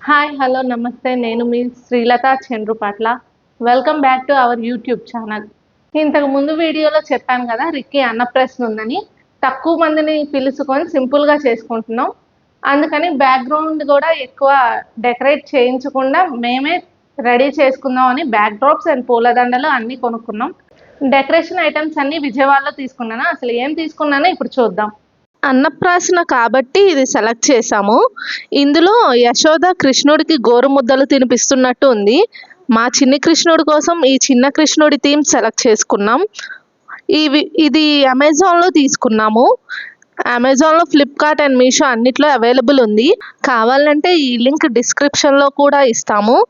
Hi hello నమస్తే నేను మీ Srilatha Chandrupatla welcome back to our YouTube channel. ఇంతకు ముందు వీడియోలో చెప్పాను కదా రిక్కీ అన్నప్రాసన ఉందని. తక్కువ మందిని పిలుచుకొని సింపుల్గా చేసుకుంటున్నాం. అందుకని బ్యాక్గ్రౌండ్ కూడా ఎక్కువ డెకరేట్ చేయించకుండా మేమే రెడీ చేసుకుందాం అని బ్యాక్ డ్రాప్స్ అండ్ పూలదండలు అన్నీ కొనుక్కున్నాం. డెకరేషన్ ఐటమ్స్ అన్నీ విజయవాడలో తీసుకున్నాను. అసలు ఏం తీసుకున్నానో ఇప్పుడు చూద్దాం. అన్నప్రాసన కాబట్టి ఇది సెలెక్ట్ చేసాము. ఇందులో యశోద కృష్ణుడికి గోరుముద్దలు తినిపిస్తున్నట్టు ఉంది. మా చిన్ని కృష్ణుడి కోసం ఈ చిన్న కృష్ణుడి థీమ్ సెలెక్ట్ చేసుకున్నాం. ఇది అమెజాన్లో తీసుకున్నాము. అమెజాన్లో, ఫ్లిప్కార్ట్ అండ్ మీషో అన్నిట్లో అవైలబుల్ ఉంది. కావాలంటే ఈ లింక్ డిస్క్రిప్షన్లో కూడా ఇస్తాము.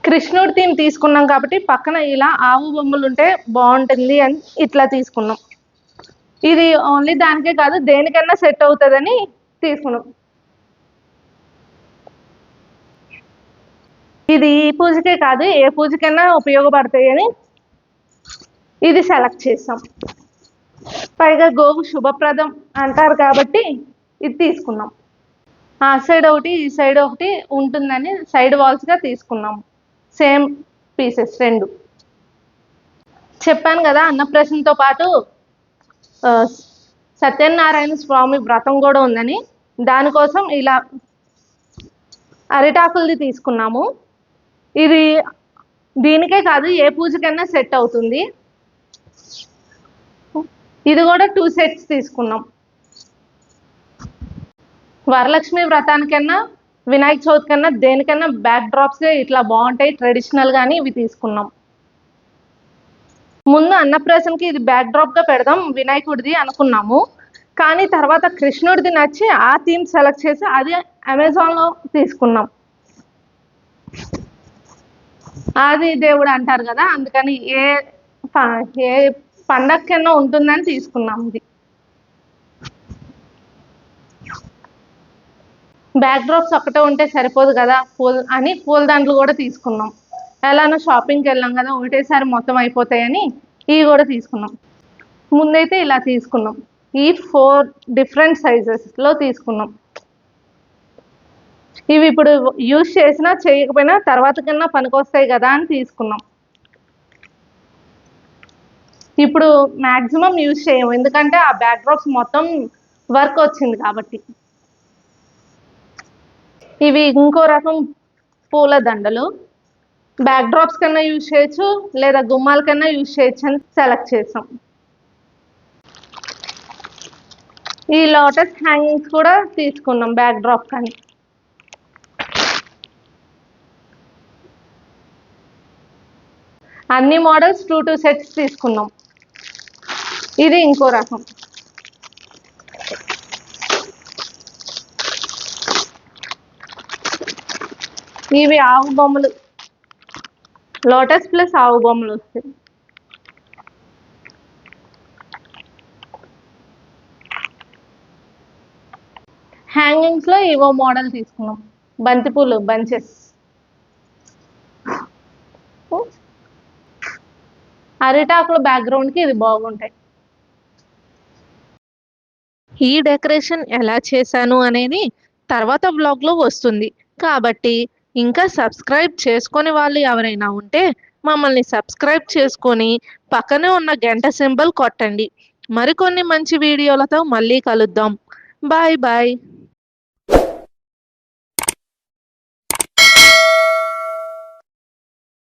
కృష్ణుడి థీమ్ తీసుకున్నాం కాబట్టి పక్కన ఇలా ఆవు బొమ్మలు ఉంటే బాగుంటుంది అని ఇట్లా తీసుకున్నాం. ఇది ఓన్లీ దానికే కాదు దేనికన్నా సెట్ అవుతుందని తీసుకున్నాం. ఇది ఈ పూజకే కాదు ఏ పూజకైనా ఉపయోగపడతాయని ఇది సెలెక్ట్ చేసాం. పైగా గోవు శుభప్రదం అంటారు కాబట్టి ఇది తీసుకున్నాం. ఆ సైడ్ ఒకటి ఈ సైడ్ ఒకటి ఉంటుందని సైడ్ వాల్స్గా తీసుకున్నాం. సేమ్ పీసెస్ రెండు. చెప్పాను కదా అన్నప్రాసనతో పాటు సత్యనారాయణ స్వామి వ్రతం కూడా ఉందని. దానికోసం ఇలా అరిటాకులది తీసుకున్నాము. ఇది దీనికే కాదు ఏ పూజకైనా సెట్ అవుతుంది. ఇది కూడా 2 సెట్స్ తీసుకున్నాం. వరలక్ష్మి వ్రతానికన్నా వినాయక చవితి కన్నా దేనికన్నా బ్యాక్ డ్రాప్స్ ఇట్లా బాగుంటాయి ట్రెడిషనల్గా అని ఇవి తీసుకున్నాం. ముందు అన్నప్రాసనకి ఇది బ్యాక్ డ్రాప్గా పెడదాం వినాయకుడిది అనుకున్నాము. కానీ తర్వాత కృష్ణుడిది నచ్చి ఆ థీమ్ సెలెక్ట్ చేసి అది అమెజాన్లో తీసుకున్నాం. ఆది దేవుడు అంటారు కదా అందుకని ఏ పండగకన్నా ఉంటుందని తీసుకున్నాం. ఇది బ్యాక్ డ్రాప్స్ ఒక్కటే ఉంటే సరిపోదు కదా పూలదండలు కూడా తీసుకున్నాం. ఎలానో షాపింగ్కి వెళ్ళాం కదా ఒకటేసారి మొత్తం అయిపోతాయని ఇవి కూడా తీసుకున్నాం. ముందైతే ఇలా తీసుకున్నాం. ఈ 4 డిఫరెంట్ సైజెస్లో తీసుకున్నాం. ఇవి ఇప్పుడు యూజ్ చేసినా చేయకపోయినా తర్వాత కన్నా పనికొస్తాయి కదా అని తీసుకున్నాం. ఇప్పుడు మ్యాక్సిమం యూజ్ చేయము ఎందుకంటే ఆ బ్యాక్ డ్రాప్స్ మొత్తం వర్క్ వచ్చింది కాబట్టి. ఇవి ఇంకో రకం పూల దండలు. బ్యాక్ డ్రాప్స్ కన్నా యూజ్ చేయొచ్చు లేదా గుమ్మాల కన్నా యూజ్ చేయొచ్చు అని సెలెక్ట్ చేసాం. ఈ లోటస్ హ్యాంగింగ్స్ కూడా తీసుకున్నాం బ్యాక్ డ్రాప్ కానీ. అన్ని మోడల్స్ 2 సెట్స్ తీసుకున్నాం. ఇది ఇంకో రకం. ఇవి ఆవు బొమ్మలు, లోటస్ ప్లస్ ఆవు బొమ్మలు వస్తాయి. హ్యాంగింగ్స్లో ఏవో మోడల్ తీసుకున్నాం. బంతిపూలు బంచెస్. అరిటాకుల బ్యాక్గ్రౌండ్కి ఇది బాగుంటాయి. ఈ డెకరేషన్ ఎలా చేశాను అనేది తర్వాత బ్లాగ్లో వస్తుంది కాబట్టి ఇంకా సబ్స్క్రైబ్ చేసుకొని వాళ్ళు ఎవరైనా ఉంటే మమ్మల్ని సబ్స్క్రైబ్ చేసుకొని పక్కనే ఉన్న గంట సింబల్ కొట్టండి. మరికొన్ని మంచి వీడియోలతో మళ్ళీ కలుద్దాం. Bye bye.